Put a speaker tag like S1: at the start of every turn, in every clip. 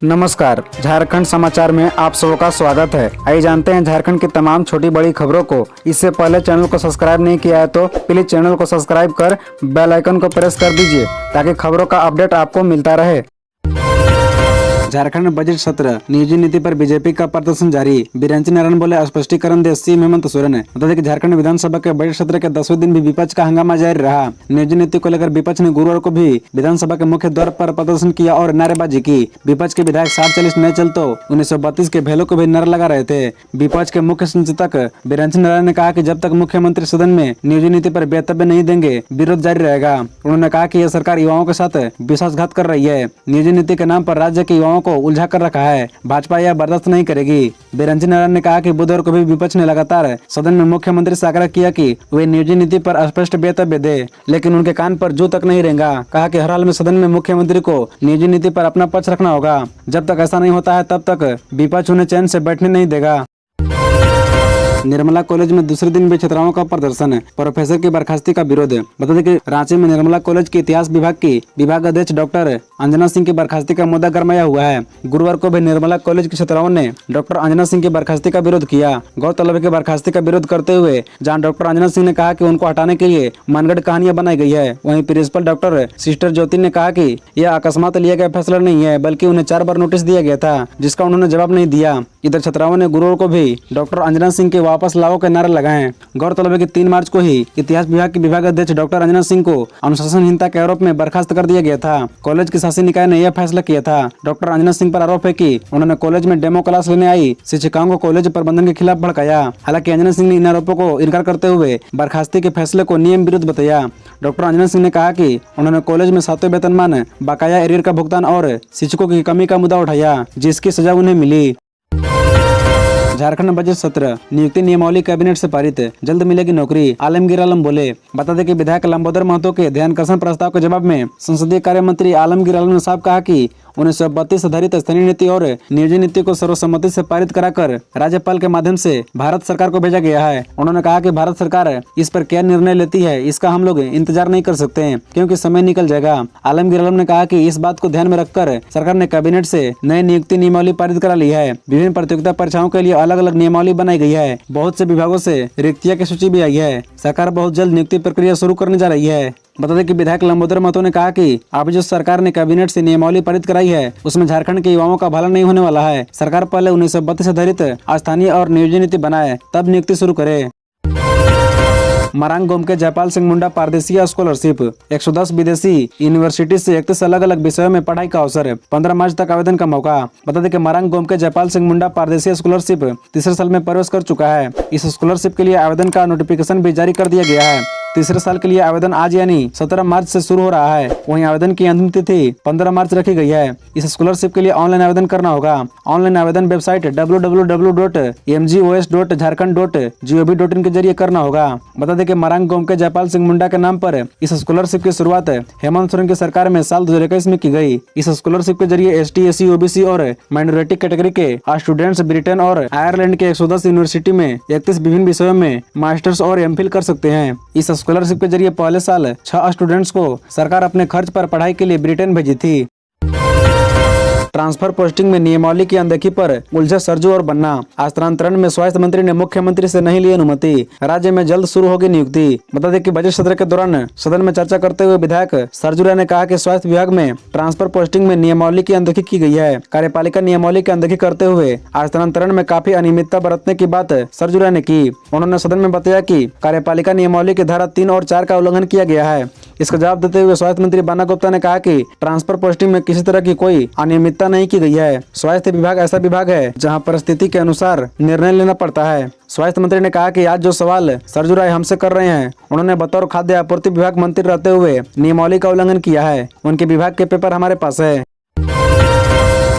S1: नमस्कार, झारखंड समाचार में आप सबका स्वागत है। आइए जानते हैं झारखंड की तमाम छोटी बड़ी खबरों को। इससे पहले चैनल को सब्सक्राइब नहीं किया है तो प्लीज चैनल को सब्सक्राइब कर बेल आइकन को प्रेस कर दीजिए ताकि खबरों का अपडेट आपको मिलता रहे। झारखंड में बजट सत्र, नियोजन नीति पर बीजेपी का प्रदर्शन जारी। बीरेंद्र नारायण बोले स्पष्टीकरण दे सीएम हेमंत सोरेन। बता दें कि झारखंड विधानसभा के बजट सत्र के 10वें दिन भी विपक्ष का हंगामा जारी रहा। नियोजन नीति को लेकर विपक्ष ने गुरुवार को भी विधानसभा के मुख्य द्वार पर प्रदर्शन किया और नारेबाजी की। विपक्ष के विधायक 60-40 नहीं चल तो 1932 के भेलों को भी नारा लगा रहे थे। विपक्ष के मुख्य संचितक बीरेंद्र नारायण ने कहा कि जब तक मुख्यमंत्री सदन में नियोजन नीति पर वक्तव्य नहीं देंगे, विरोध जारी रहेगा। उन्होंने कहा कि यह सरकार युवाओं के साथ विश्वासघात कर रही है। नियोजन नीति के नाम पर राज्य के युवाओं को उलझा कर रखा है। भाजपा यह बर्दाश्त नहीं करेगी। बीरेंद्र नारायण ने कहा कि बुधवार को भी विपक्ष ने लगातार सदन में मुख्यमंत्री से आग्रह किया कि वे नियोजन नीति पर स्पष्ट वक्तव्य दे, लेकिन उनके कान पर जू तक नहीं रेंगा। कहा कि हर हाल में सदन में मुख्यमंत्री को नियोजन नीति पर अपना पक्ष रखना होगा। जब तक ऐसा नहीं होता है तब तक विपक्ष उन्हें चैन से बैठने नहीं देगा। निर्मला कॉलेज में दूसरे दिन भी छात्राओं का प्रदर्शन, प्रोफेसर की बर्खास्ती का विरोध। बता दें कि रांची में निर्मला कॉलेज के इतिहास विभाग की विभागाध्यक्ष डॉक्टर अंजना सिंह की बर्खास्ती का मुद्दा गरमाया हुआ है। गुरुवार को भी निर्मला कॉलेज के छात्राओं ने डॉक्टर अंजना सिंह की बर्खास्ती का विरोध किया। गौरतलब की बर्खास्ती का विरोध करते हुए जहां डॉक्टर अंजना सिंह ने कहा कि उनको हटाने के लिए मनगढ़ कहानियां बनाई गई है, वहीं प्रिंसिपल डॉक्टर सिस्टर ज्योति ने कहा कि यह अकस्मात लिया गया फैसला नहीं है, बल्कि उन्हें 4 बार नोटिस दिया गया था, जिसका उन्होंने जवाब नहीं दिया। इधर छात्राओं ने गुरुवार को भी डॉक्टर अंजना सिंह के वापस लाओ के नारे लगाए। गौरतलब है कि 3 मार्च को ही इतिहास विभाग के विभागाध्यक्ष डॉक्टर अंजना सिंह को अनुशासनहीनता के आरोप में बर्खास्त कर दिया गया था। कॉलेज के शासी निकाय ने यह फैसला किया था। डॉक्टर अंजना सिंह पर आरोप है कि उन्होंने कॉलेज में डेमो क्लास लेने आई शिक्षिकाओं को कॉलेज प्रबंधन के खिलाफ भड़काया। हालांकि अंजना सिंह ने इन आरोपों को इनकार करते हुए बर्खास्ती के फैसले को नियम विरुद्ध बताया। डॉक्टर अंजना सिंह ने कहा कि उन्होंने कॉलेज में 7वें वेतनमान, बकाया एरियर का भुगतान और शिक्षकों की कमी का मुद्दा उठाया, जिसकी सजा उन्हें मिली। झारखंड बजट सत्र, नियुक्ति नियमावली कैबिनेट से पारित, जल्द मिलेगी नौकरी, आलमगीर आलम बोले। बता दें कि विधायक लंबोदर महतो के ध्यानाकर्षण प्रस्ताव के जवाब में संसदीय कार्य मंत्री आलमगीर आलम ने साफ कहा कि 1932 आधारित स्थानीय नीति और नियोजन नीति को सर्वसम्मति से पारित कराकर राज्यपाल के माध्यम से भारत सरकार को भेजा गया है। उन्होंने कहा कि भारत सरकार इस पर क्या निर्णय लेती है, इसका हम लोग इंतजार नहीं कर सकते क्योंकि समय निकल जाएगा। आलमगीर आलम ने कहा कि इस बात को ध्यान में रखकर सरकार ने कैबिनेट से नई नियुक्ति नियमावली पारित करा ली है। विभिन्न प्रतियोगिता परीक्षाओं के लिए अलग अलग नियमावली बनाई गई है। बहुत से विभागों से रिक्तियां की सूची भी आई है। सरकार बहुत जल्द नियुक्ति प्रक्रिया शुरू करने जा रही है। बता दें कि विधायक लंबोदर महतो ने कहा कि अब जो सरकार ने कैबिनेट से नियमावली पारित कराई है, उसमें झारखंड के युवाओं का भला नहीं होने वाला है। सरकार पहले 1932 आधारित स्थानीय और नियोजन नीति बनाए, तब नियुक्ति शुरू करे। मरांग गोम के जयपाल सिंह मुंडा पारदेशी स्कॉलरशिप, 110 विदेशी यूनिवर्सिटी से 31 अलग अलग विषयों में पढ़ाई का अवसर, 15 मार्च तक आवेदन का मौका। बता दें कि मरांग गोम के जयपाल सिंह मुंडा पारदेशी स्कॉलरशिप तीसरे साल में प्रवेश कर चुका है। इस स्कॉलरशिप के लिए आवेदन का नोटिफिकेशन भी जारी कर दिया गया है। तीसरे साल के लिए आवेदन आज यानी 17 मार्च से शुरू हो रहा है। वहीं आवेदन की अंतिम तिथि 15 मार्च रखी गई है। इस स्कॉलरशिप के लिए ऑनलाइन आवेदन करना होगा। ऑनलाइन आवेदन वेबसाइट www.mgos.jharkhand.gov.in के जरिए करना होगा। बता दें कि मरांग गोम के जयपाल सिंह मुंडा के नाम पर इस स्कॉलरशिप की शुरुआत हेमंत सोरेन की सरकार में साल 2021 में की गई। इस स्कॉलरशिप के जरिए ST, SC, OBC और माइनॉरिटी कैटेगरी के स्टूडेंट्स ब्रिटेन और आयरलैंड के 110 यूनिवर्सिटी में 31 विभिन्न विषयों में मास्टर्स और MPhil कर सकते हैं। इस स्कॉलरशिप के जरिए पहले साल 6 स्टूडेंट्स को सरकार अपने खर्च पर पढ़ाई के लिए ब्रिटेन भेजी थी। ट्रांसफर पोस्टिंग में नियमावली की अनदेखी पर उलझे सरजू और बन्ना। स्थानांतरण में स्वास्थ्य मंत्री ने मुख्यमंत्री से नहीं ली अनुमति, राज्य में जल्द शुरू होगी नियुक्ति। बता दें कि बजट सत्र के दौरान सदन में चर्चा करते हुए विधायक सरजू राय ने कहा कि स्वास्थ्य विभाग में ट्रांसफर पोस्टिंग में नियमावली की अनदेखी की गई है। कार्यपालिका नियमावली की अनदेखी करते हुए स्थानांतरण में काफी अनियमितता बरतने की बात सरजू राय ने की। उन्होंने सदन में बताया कि कार्यपालिका नियमावली की धारा 3 और 4 का उल्लंघन किया गया है। इसका जवाब देते हुए स्वास्थ्य मंत्री बन्ना गुप्ता ने कहा कि ट्रांसफर पोस्टिंग में किसी तरह की कोई अनियमितता नहीं की गई है। स्वास्थ्य विभाग ऐसा विभाग है जहां परिस्थिति के अनुसार निर्णय लेना पड़ता है। स्वास्थ्य मंत्री ने कहा कि आज जो सवाल सरजू राय हमसे कर रहे हैं, उन्होंने बतौर खाद्य आपूर्ति विभाग मंत्री रहते हुए नियमावली का उल्लंघन किया है। उनके विभाग के पेपर हमारे पास है।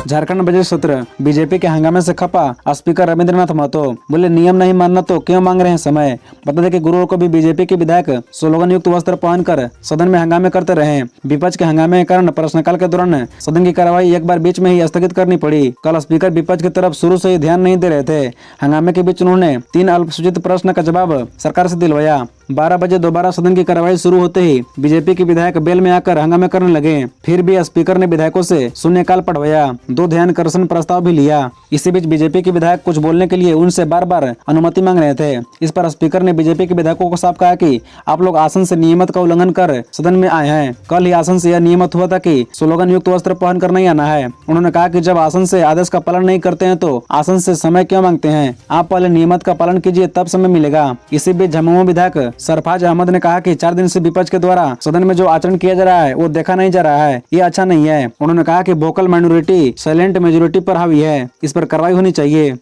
S1: झारखंड बजट सत्र, बीजेपी के हंगामे से खपा स्पीकर रविंद्रनाथ महतो, बोले नियम नहीं मानना तो क्यों मांग रहे हैं समय। बता दें कि गुरुवार को भी बीजेपी के विधायक स्लोगन युक्त वस्त्र पहनकर सदन में हंगामे करते रहे। विपक्ष के हंगामे के कारण प्रश्नकाल के दौरान सदन की कार्यवाही एक बार बीच में ही स्थगित करनी पड़ी। कल स्पीकर विपक्ष की तरफ शुरू से ही ध्यान नहीं दे रहे थे। हंगामे के बीच उन्होंने 3 अल्पसूचित प्रश्न का जवाब सरकार से दिलवाया। 12 बजे दोबारा सदन की कार्यवाही शुरू होते ही बीजेपी के विधायक बेल में आकर हंगामे करने लगे। फिर भी स्पीकर ने विधायकों से शून्यकाल पढ़वाया, 2 ध्यानाकर्षण प्रस्ताव भी लिया। इसी बीच बीजेपी के विधायक कुछ बोलने के लिए उनसे बार बार अनुमति मांग रहे थे। इस पर स्पीकर ने बीजेपी के विधायकों को साफ कहा कि आप लोग आसन से नियमित का उल्लंघन कर सदन में आए हैं। कल ही आसन से यह नियमित हुआ था कि स्लोगन युक्त वस्त्र पहन कर नहीं आना है। उन्होंने कहा कि जब आसन से आदेश का पालन नहीं करते हैं तो आसन से समय क्यों मांगते हैं? आप पहले नियमित का पालन कीजिए, तब समय मिलेगा। इसी बीच झामुमो विधायक सरफराज अहमद ने कहा कि 4 दिन से विपक्ष के द्वारा सदन में जो आचरण किया जा रहा है वो देखा नहीं जा रहा है, ये अच्छा नहीं है। उन्होंने कहा कि वोकल माइनॉरिटी साइलेंट मेजोरिटी पर हावी है, इस पर कार्रवाई होनी चाहिए।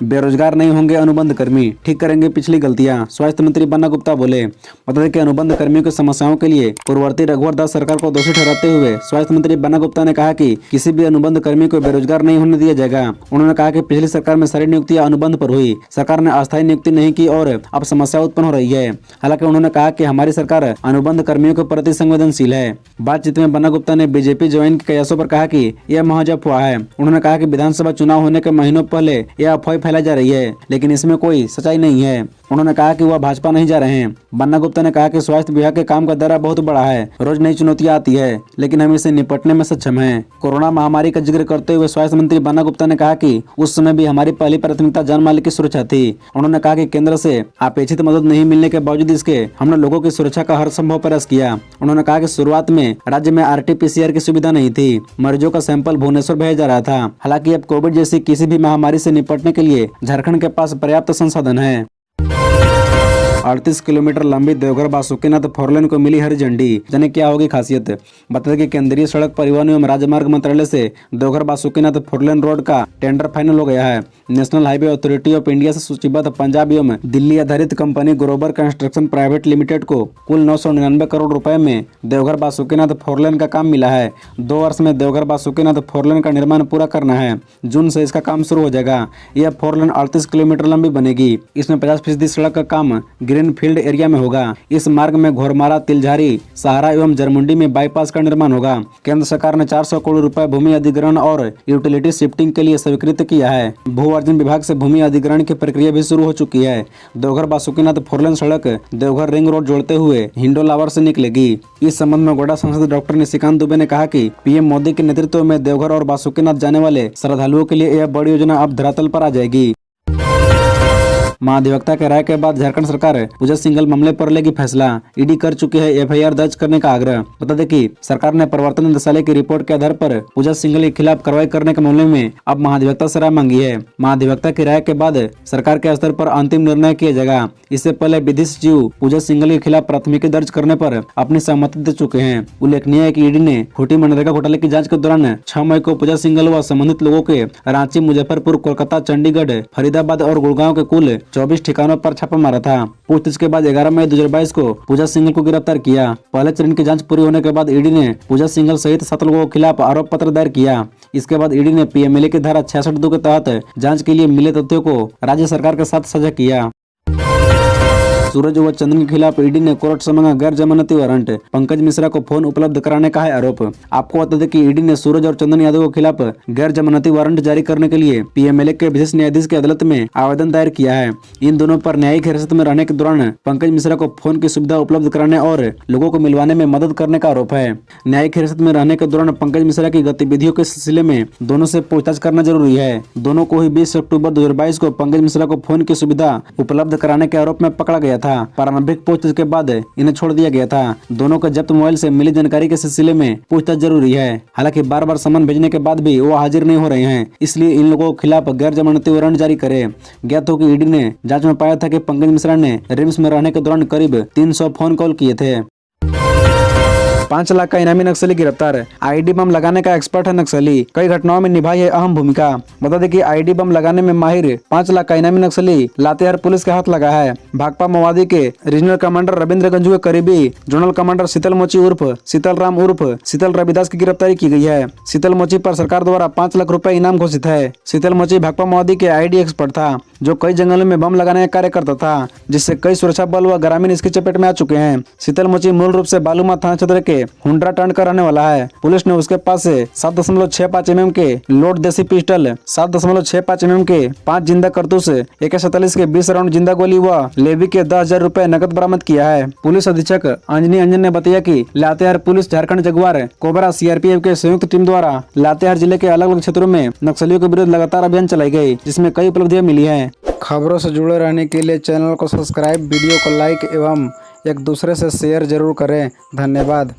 S1: बेरोजगार नहीं होंगे अनुबंध कर्मी, ठीक करेंगे पिछली गलतियां, स्वास्थ्य मंत्री बन्ना गुप्ता बोले। बता दें कि अनुबंध कर्मियों की समस्याओं के लिए पूर्ववर्ती रघुवर दास सरकार को दोषी ठहराते हुए स्वास्थ्य मंत्री बन्ना गुप्ता ने कहा कि किसी भी अनुबंध कर्मी को बेरोजगार नहीं होने दिया जाएगा। उन्होंने कहा कि पिछली सरकार में सारी नियुक्तियां अनुबंध पर हुई, सरकार ने अस्थायी नियुक्ति नहीं की और अब समस्या उत्पन्न हो रही है। हालांकि उन्होंने कहा कि हमारी सरकार अनुबंध कर्मियों के प्रति संवेदनशील है। बातचीत में बन्ना गुप्ता ने बीजेपी ज्वाइन के कयासों पर कहा कि यह महज अफवाह है। उन्होंने कहा कि विधानसभा चुनाव होने के महीनों पहले यह अफवाह फैलाई जा रही है, लेकिन इसमें कोई सच्चाई नहीं है। उन्होंने कहा कि वह भाजपा नहीं जा रहे हैं। बन्ना गुप्ता ने कहा कि स्वास्थ्य विभाग के काम का दायरा बहुत बड़ा है, रोज नई चुनौतियां आती है, लेकिन हम इसे निपटने में सक्षम हैं। कोरोना महामारी का जिक्र करते हुए स्वास्थ्य मंत्री बन्ना गुप्ता ने कहा कि उस समय भी हमारी पहली प्राथमिकता जान माल की सुरक्षा थी। उन्होंने कहा कि केंद्र से अपेक्षित मदद नहीं मिलने के बावजूद इसके हमने लोगों की सुरक्षा का हर संभव प्रयास किया। उन्होंने कहा कि शुरुआत में राज्य में RT-PCR की सुविधा नहीं थी, मरीजों का सैंपल भुवनेश्वर भेजा जा रहा था। हालांकि अब कोविड जैसी किसी भी महामारी से निपटने के लिए झारखंड के पास पर्याप्त संसाधन है। 38 किलोमीटर लंबी देवघर बासुकीनाथ फोरलेन को मिली हरी झंडी, जाने क्या होगी खासियत। बता दें कि केंद्रीय सड़क परिवहन एवं राजमार्ग मंत्रालय से देवघर बासुकीनाथ फोरलेन रोड का टेंडर फाइनल हो गया है। National highway authority of India से सूचीबद्ध पंजाब एवं दिल्ली आधारित company Grover construction private limited को कुल 999 करोड़ रुपए में देवघर बासुकीनाथ फोरलेन का काम मिला है। 2 वर्ष में देवघर बासुकीनाथ फोरलेन का निर्माण पूरा करना है। जून से इसका काम शुरू हो जाएगा। यह फोरलेन 38 किलोमीटर लंबी बनेगी। इसमें 50% सड़क का काम ग्रीन फील्ड एरिया में होगा। इस मार्ग में घोरमारा, तिलझारी, सहारा एवं जरमुंडी में बाईपास का निर्माण होगा। केंद्र सरकार ने 400 करोड़ रुपए भूमि अधिग्रहण और यूटिलिटी शिफ्टिंग के लिए स्वीकृत किया है। भू अर्जन विभाग से भूमि अधिग्रहण की प्रक्रिया भी शुरू हो चुकी है। देवघर बासुकीनाथ फोरलेन सड़क देवघर रिंग रोड जोड़ते हुए हिंडोलावर से निकलेगी। इस संबंध में गोड्डा सांसद डॉक्टर निशिकांत दुबे ने कहा कि पीएम मोदी के नेतृत्व में देवघर और बासुकीनाथ जाने वाले श्रद्धालुओं के लिए यह बड़ी योजना अब धरातल पर आ जाएगी। महाधिवक्ता के राय के बाद झारखंड सरकार पूजा सिंघल मामले पर लेगी फैसला। ईडी कर चुकी है FIR दर्ज करने का आग्रह। बता दें कि सरकार ने प्रवर्तन निदेशालय की रिपोर्ट के आधार पर पूजा सिंघल के खिलाफ कार्रवाई करने के मामले में अब महाधिवक्ता से राय मांगी है। महाधिवक्ता की राय के बाद सरकार के स्तर पर अंतिम निर्णय किया जाएगा। इससे पहले विधि सचिव पूजा सिंघल के खिलाफ प्राथमिकी दर्ज करने पर अपनी सहमति दे चुके हैं। उल्लेखनीय है कि ईडी ने खूंटी मनरेगा घोटाले की जाँच के दौरान 6 मई को पूजा सिंघल व संबंधित लोगों के रांची, मुजफ्फरपुर, कोलकाता, चंडीगढ़, फरीदाबाद और गुड़गांव के कुल 24 ठिकानों पर छापा मारा था। पूछताछ के बाद 11 मई 2022 को पूजा सिंघल को गिरफ्तार किया। पहले चरण की जांच पूरी होने के बाद ईडी ने पूजा सिंघल सहित 7 लोगों के खिलाफ आरोप पत्र दायर किया। इसके बाद ईडी ने PMLA की धारा 66(2) के तहत जांच के लिए मिले तथ्यों को राज्य सरकार के साथ साझा किया। सूरज व चंदन के खिलाफ ईडी ने कोर्ट से मांगा गैर जमानती वारंट। पंकज मिश्रा को फोन उपलब्ध कराने का है आरोप। आपको बता दें कि ईडी ने सूरज और चंदन यादव के खिलाफ गैर जमानती वारंट जारी करने के लिए PMLA के विशेष न्यायाधीश की अदालत में आवेदन दायर किया है। इन दोनों पर न्यायिक हिरासत में रहने के दौरान पंकज मिश्रा को फोन की सुविधा उपलब्ध कराने और लोगों को मिलवाने में मदद करने का आरोप है। न्यायिक हिरासत में रहने के दौरान पंकज मिश्रा की गतिविधियों के सिलसिले में दोनों से पूछताछ करना जरूरी है। दोनों को ही 20 अक्टूबर 2022 को पंकज मिश्रा को फोन की सुविधा उपलब्ध कराने के आरोप में पकड़ा गया था। प्रारंभिक पूछताछ के बाद इन्हें छोड़ दिया गया था। दोनों को जब्त मोबाइल से मिली जानकारी के सिलसिले में पूछताछ जरूरी है। हालांकि बार बार सम्मन भेजने के बाद भी वो हाजिर नहीं हो रहे हैं, इसलिए इन लोगों के खिलाफ गैर जमानती वारंट जारी करे। ज्ञात हो कि ईडी ने जांच में पाया था कि पंकज मिश्रा ने रिम्स में रहने के दौरान करीब 300 फोन कॉल किए थे। 5 लाख का इनामी नक्सली गिरफ्तार। आईडी बम लगाने का एक्सपर्ट है नक्सली, कई घटनाओं में निभाई है अहम भूमिका। बता दें कि आईडी बम लगाने में माहिर 5 लाख का इनामी नक्सली लातेहार पुलिस के हाथ लगा है। भाकपा माओवादी के रीजनल कमांडर रविंद्र गंजू के करीबी जोनल कमांडर शीतल मोची उर्फ शीतल राम उर्फ शीतल रविदास की गिरफ्तारी की गई है। शीतल मोची पर सरकार द्वारा 5 लाख रुपए इनाम घोषित है। शीतल मोची भाकपा माओवादी के आईडी एक्सपर्ट था, जो कई जंगलों में बम लगाने का कार्य करता था, जिससे कई सुरक्षा बल व ग्रामीण इसकी चपेट में आ चुके हैं। शीतल मोची मूल रूप से बालूमा थाना क्षेत्र के के हुंड्रा टर्न का रहने वाला है। पुलिस ने उसके पास से 7.65 mm के लोड देसी पिस्टल, 7.65 mm के 5 जिंदा कारतूस, AK-47 के 20 राउंड जिंदा गोली व लेवी के 10,000 रुपए नकद बरामद किया है। पुलिस अधीक्षक अंजनी अंजन ने बताया कि Latehar police, Jharkhand Jaguar, cobra, CRPF के संयुक्त टीम द्वारा लातेहार जिले के अलग अलग क्षेत्रों में नक्सलियों के विरुद्ध लगातार अभियान चलाई गई, जिसमें कई उपलब्धियां मिली हैं। खबरों से जुड़े रहने के लिए चैनल को सब्सक्राइब, वीडियो को लाइक एवं एक दूसरे से शेयर जरूर करें। धन्यवाद।